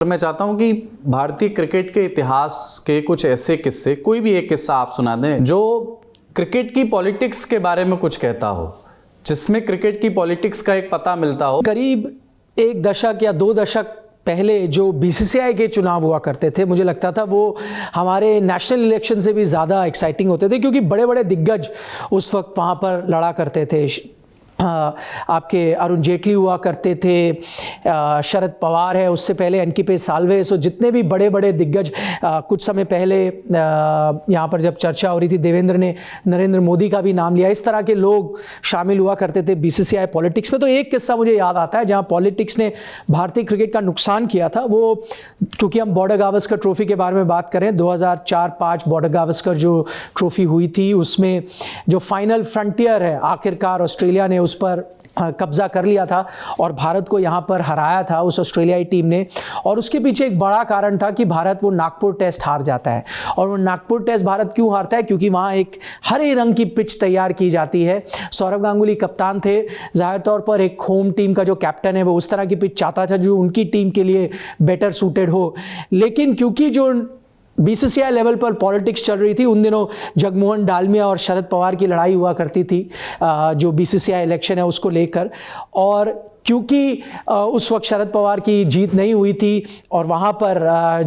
मैं चाहता हूं कि भारतीय क्रिकेट के इतिहास के कुछ ऐसे किस्से, कोई भी एक किस्सा आप सुना दें जो क्रिकेट की पॉलिटिक्स के बारे में कुछ कहता हो, जिसमें क्रिकेट की पॉलिटिक्स का एक पता मिलता हो। करीब एक दशक या 2 दशक पहले जो बीसीसीआई के चुनाव हुआ करते थे, मुझे लगता था वो हमारे नेशनल इलेक्शन से भी ज़्यादा एक्साइटिंग होते थे, क्योंकि बड़े बड़े दिग्गज उस वक्त वहाँ पर लड़ा करते थे। आपके अरुण जेटली हुआ करते थे, शरद पवार है, उससे पहले एनके साल्वे, सो जितने भी बड़े बड़े दिग्गज कुछ समय पहले यहाँ पर जब चर्चा हो रही थी, देवेंद्र ने नरेंद्र मोदी का भी नाम लिया, इस तरह के लोग शामिल हुआ करते थे बीसीसीआई पॉलिटिक्स में। तो एक किस्सा मुझे याद आता है जहाँ पॉलिटिक्स ने भारतीय क्रिकेट का नुकसान किया था। वो क्योंकि हम बॉर्डर गावस्कर ट्रॉफी के बारे में बात करें, 2004-05 बॉर्डर गावस्कर जो ट्रॉफी हुई थी, उसमें जो फाइनल फ्रंटियर है, आखिरकार ऑस्ट्रेलिया ने उस पर कब्जा कर लिया था और भारत को यहाँ पर हराया था उस ऑस्ट्रेलियाई टीम ने। और उसके पीछे एक बड़ा कारण था कि भारत वो नागपुर टेस्ट हार जाता है। और वो नागपुर टेस्ट भारत क्यों हारता है? क्योंकि वहाँ एक हरे रंग की पिच तैयार की जाती है। सौरव गांगुली कप्तान थे, जाहिर तौर पर एक होम टीम का जो कैप्टन है वो उस तरह की पिच चाहता था जो उनकी टीम के लिए बेटर सूटेड हो। लेकिन क्योंकि जो बीसीसीआई लेवल पर पॉलिटिक्स चल रही थी, उन दिनों जगमोहन डालमिया और शरद पवार की लड़ाई हुआ करती थी जो बीसीसीआई इलेक्शन है उसको लेकर। और क्योंकि उस वक्त शरद पवार की जीत नहीं हुई थी और वहाँ पर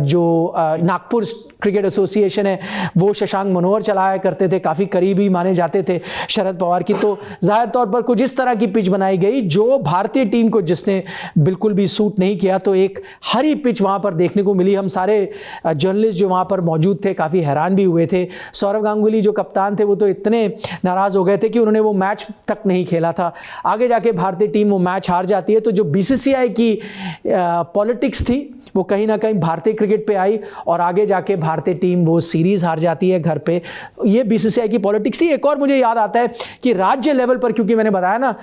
जो नागपुर क्रिकेट एसोसिएशन है वो शशांक मनोहर चलाया करते थे, काफ़ी करीबी माने जाते थे शरद पवार की, तो जाहिर तौर पर कुछ इस तरह की पिच बनाई गई जो भारतीय टीम को जिसने बिल्कुल भी सूट नहीं किया। तो एक हरी पिच वहाँ पर देखने को मिली। हम सारे जर्नलिस्ट जो वहाँ पर मौजूद थे काफ़ी हैरान भी हुए थे। सौरव गांगुली जो कप्तान थे वो तो इतने नाराज़ हो गए थे कि उन्होंने वो मैच तक नहीं खेला था। आगे जाके भारतीय टीम वो मैच हार जाती है। तो जो बीसीसीआई की पॉलिटिक्स थी वो कहीं ना कहीं भारतीय क्रिकेट पे आई और आगे जाके भारतीय टीम वो सीरीज हार जाती है घर पे। ये बीसीसीआई की पॉलिटिक्स थी। एक और मुझे याद आता है कि राज्य लेवल पर, क्योंकि मैंने बताया ना,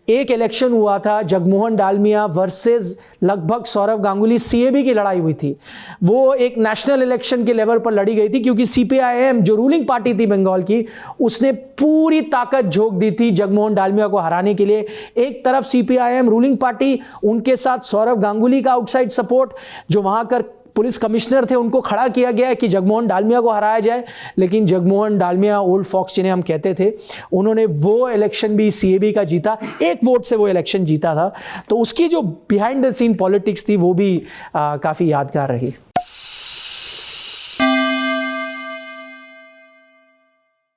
एक इलेक्शन हुआ था जगमोहन डालमिया वर्सेस लगभग सौरव गांगुली, सीएबी की लड़ाई हुई थी। वो एक नेशनल इलेक्शन के लेवल पर लड़ी गई थी क्योंकि सीपीआईएम जो रूलिंग पार्टी थी बंगाल की, उसने पूरी ताकत झोंक दी थी जगमोहन डालमिया को हराने के लिए। एक तरफ सीपीआईएम रूलिंग पार्टी, उनके साथ सौरव गांगुली का आउटसाइड सपोर्ट, जो वहां कर पुलिस कमिश्नर थे, उनको खड़ा किया गया कि जगमोहन डालमिया को हराया जाए। लेकिन जगमोहन डालमिया, ओल्ड फॉक्स जिन्हें हम कहते थे, उन्होंने वो इलेक्शन भी सीएबी का जीता, एक वोट से वो इलेक्शन जीता था। तो उसकी जो बिहाइंड द सीन पॉलिटिक्स थी वो भी काफ़ी यादगार रही।